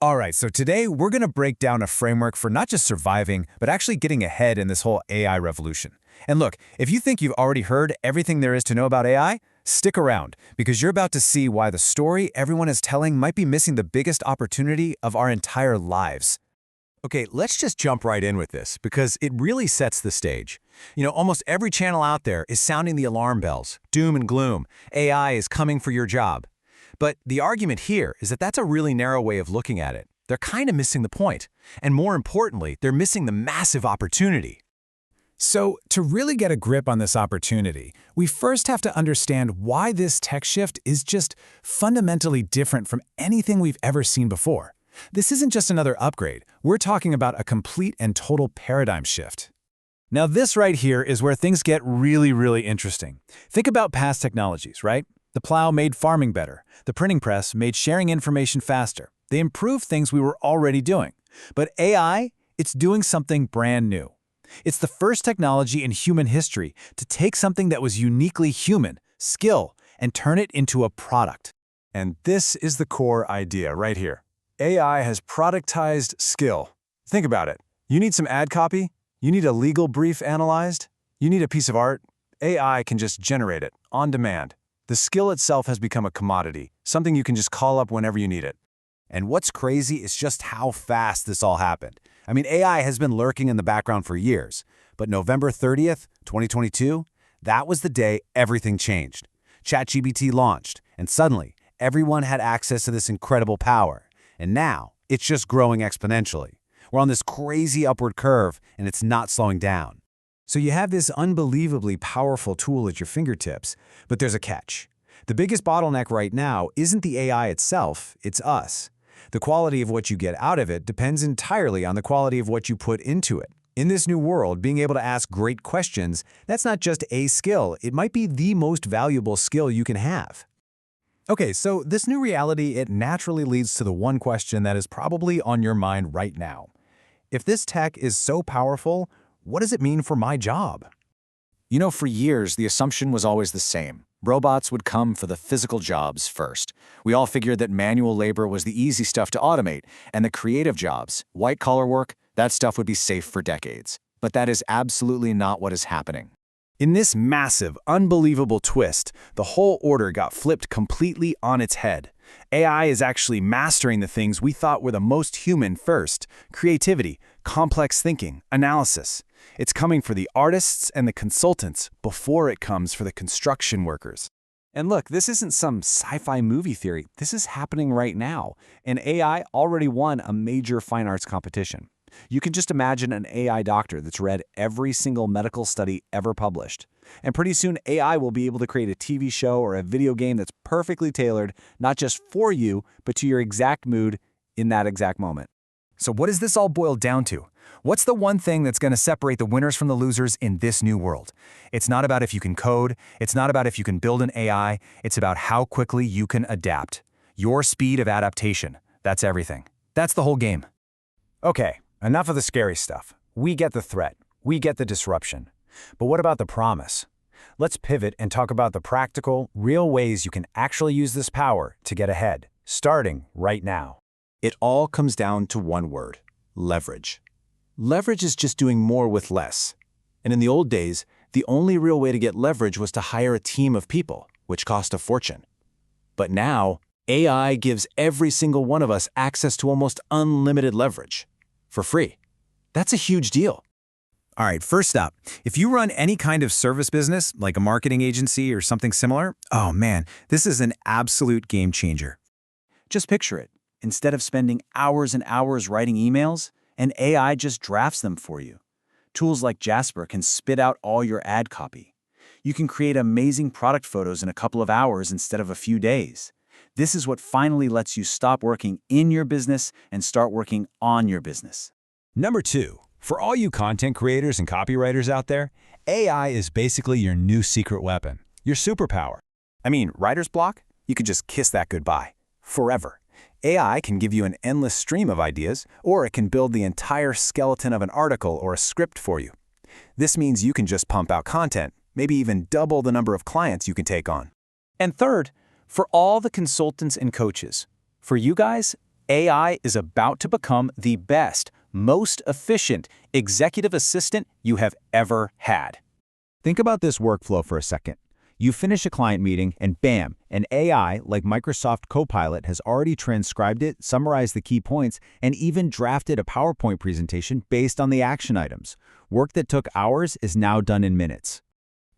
All right, so today we're going to break down a framework for not just surviving, but actually getting ahead in this whole AI revolution. And look, if you think you've already heard everything there is to know about AI, stick around, because you're about to see why the story everyone is telling might be missing the biggest opportunity of our entire lives. Okay, let's just jump right in with this because it really sets the stage. Almost every channel out there is sounding the alarm bells, doom and gloom, AI is coming for your job. But the argument here is that that's a really narrow way of looking at it. They're kind of missing the point. And more importantly, they're missing the massive opportunity. So, to really get a grip on this opportunity, we first have to understand why this tech shift is just fundamentally different from anything we've ever seen before. This isn't just another upgrade. We're talking about a complete and total paradigm shift. Now, this right here is where things get really interesting. Think about past technologies, right? The plow made farming better. The printing press made sharing information faster. They improved things we were already doing. But AI, it's doing something brand new. It's the first technology in human history to take something that was uniquely human, skill, and turn it into a product. And this is the core idea right here. AI has productized skill. Think about it. You need some ad copy? You need a legal brief analyzed? You need a piece of art? AI can just generate it, on demand. The skill itself has become a commodity, something you can just call up whenever you need it. And what's crazy is just how fast this all happened. I mean, AI has been lurking in the background for years, but November 30th, 2022, that was the day everything changed. ChatGPT launched, and suddenly, everyone had access to this incredible power. And now, it's just growing exponentially. We're on this crazy upward curve, and it's not slowing down. So you have this unbelievably powerful tool at your fingertips, but there's a catch. The biggest bottleneck right now isn't the AI itself, it's us. The quality of what you get out of it depends entirely on the quality of what you put into it. In this new world, being able to ask great questions, that's not just a skill, it might be the most valuable skill you can have. Okay, so this new reality, it naturally leads to the one question that is probably on your mind right now. If this tech is so powerful, what does it mean for my job? For years, the assumption was always the same. Robots would come for the physical jobs first. We all figured that manual labor was the easy stuff to automate, and the creative jobs, white-collar work, that stuff would be safe for decades. But that is absolutely not what is happening. In this massive, unbelievable twist, the whole order got flipped completely on its head. AI is actually mastering the things we thought were the most human first: creativity, complex thinking, analysis. It's coming for the artists and the consultants before it comes for the construction workers. And look, this isn't some sci-fi movie theory. This is happening right now, and AI already won a major fine arts competition. You can just imagine an AI doctor that's read every single medical study ever published. And pretty soon, AI will be able to create a TV show or a video game that's perfectly tailored, not just for you, but to your exact mood in that exact moment. So what does this all boil down to? What's the one thing that's going to separate the winners from the losers in this new world? It's not about if you can code, it's not about if you can build an AI, it's about how quickly you can adapt. Your speed of adaptation, that's everything. That's the whole game. Okay, enough of the scary stuff. We get the threat, we get the disruption. But what about the promise? Let's pivot and talk about the practical, real ways you can actually use this power to get ahead, starting right now. It all comes down to one word: leverage. Leverage is just doing more with less. And in the old days, the only real way to get leverage was to hire a team of people, which cost a fortune. But now, AI gives every single one of us access to almost unlimited leverage for free. That's a huge deal. All right, first up, if you run any kind of service business, like a marketing agency or something similar, oh man, this is an absolute game changer. Just picture it. Instead of spending hours and hours writing emails, an AI just drafts them for you. Tools like Jasper can spit out all your ad copy. You can create amazing product photos in a couple of hours instead of a few days. This is what finally lets you stop working in your business and start working on your business. Number 2, for all you content creators and copywriters out there, AI is basically your new secret weapon, your superpower. I mean, writer's block? You could just kiss that goodbye. Forever. AI can give you an endless stream of ideas, or it can build the entire skeleton of an article or a script for you. This means you can just pump out content, maybe even double the number of clients you can take on. And third, for all the consultants and coaches, for you guys, AI is about to become the best, most efficient executive assistant you have ever had. Think about this workflow for a second. You finish a client meeting and bam, an AI like Microsoft Copilot has already transcribed it, summarized the key points, and even drafted a PowerPoint presentation based on the action items. Work that took hours is now done in minutes.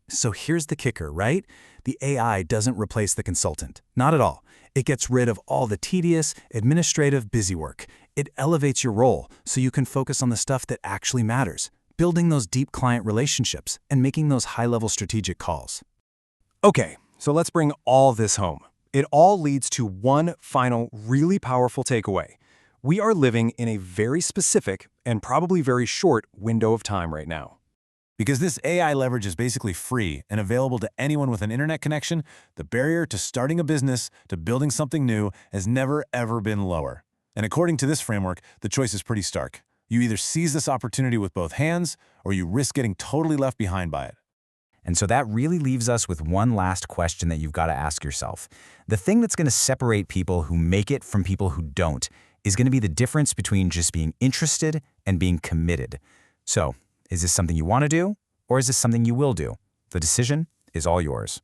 So here's the kicker, right? The AI doesn't replace the consultant. Not at all. It gets rid of all the tedious, administrative busywork. It elevates your role so you can focus on the stuff that actually matters, building those deep client relationships and making those high-level strategic calls. Okay, so let's bring all this home. It all leads to one final, really powerful takeaway. We are living in a very specific and probably very short window of time right now. Because this AI leverage is basically free and available to anyone with an internet connection, the barrier to starting a business, to building something new, has never, ever been lower. And according to this framework, the choice is pretty stark. You either seize this opportunity with both hands, or you risk getting totally left behind by it. And so that really leaves us with one last question that you've got to ask yourself. The thing that's going to separate people who make it from people who don't is going to be the difference between just being interested and being committed. So, is this something you want to do, or is this something you will do? The decision is all yours.